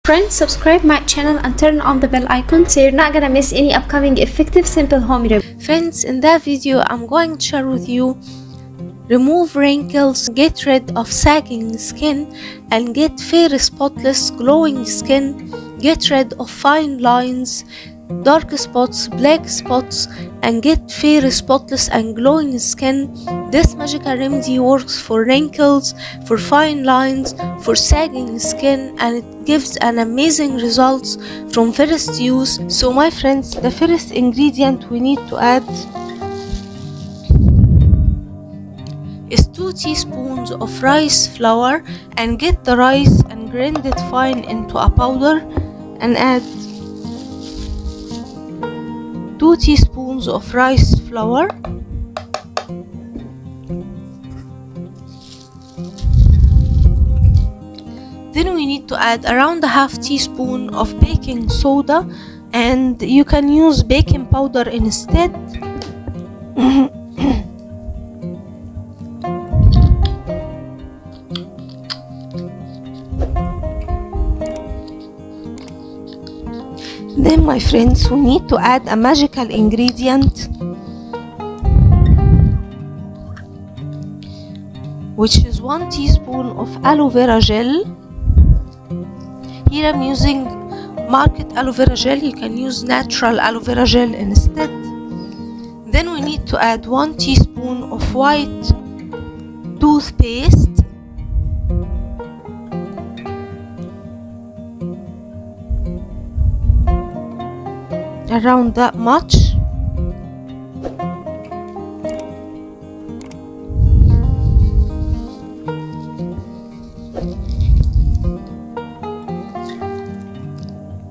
Friends, subscribe my channel and turn on the bell icon so you're not gonna miss any upcoming effective simple home remedies. Friends, in that video I'm going to share with you remove wrinkles, get rid of sagging skin, and get fair, spotless, glowing skin, get rid of fine lines, dark spots, black spots, and get fair, spotless, and glowing skin. This magical remedy works for wrinkles, for fine lines, for sagging skin, and it gives an amazing results from first use. So my friends, the first ingredient we need to add is 2 teaspoons of rice flour, and get the rice and grind it fine into a powder, and add 2 teaspoons of rice flour, then we need to add around a half teaspoon of baking soda, and you can use baking powder instead. Then my friends, we need to add a magical ingredient, which is 1 teaspoon of aloe vera gel. Here I'm using market aloe vera gel, you can use natural aloe vera gel instead. Then we need to add 1 teaspoon of white toothpaste, around that much.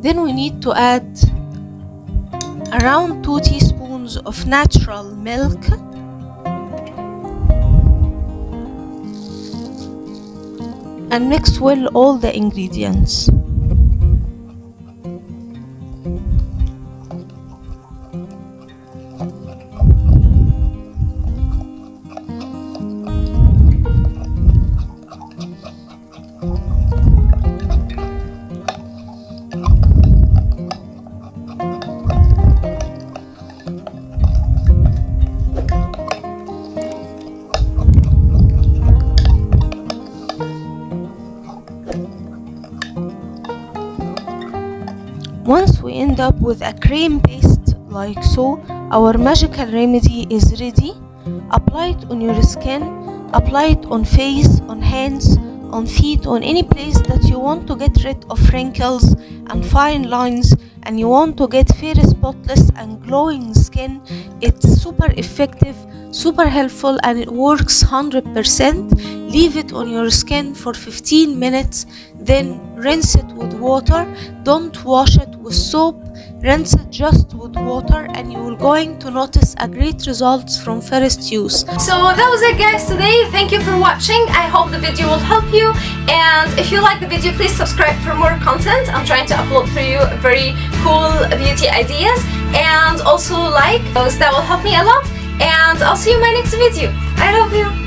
Then we need to add around 2 teaspoons of natural milk, and mix well all the ingredients. Once we end up with a cream paste like so, our magical remedy is ready. Apply it on your skin, apply it on face, on hands, on feet, on any place that you want to get rid of wrinkles and fine lines, and you want to get fair, spotless, and glowing skin. It's super effective, super helpful, and it works 100%. Leave it on your skin for 15 minutes, then rinse it with water. Don't wash it with soap, rinse it just with water, and you will going to notice a great results from first use. So that was it, guys, today. Thank you for watching. I hope the video will help you, and if you like the video, please subscribe for more content. I'm trying to upload for you very cool beauty ideas, and also like those, that will help me a lot, and I'll see you in my next video. I love you.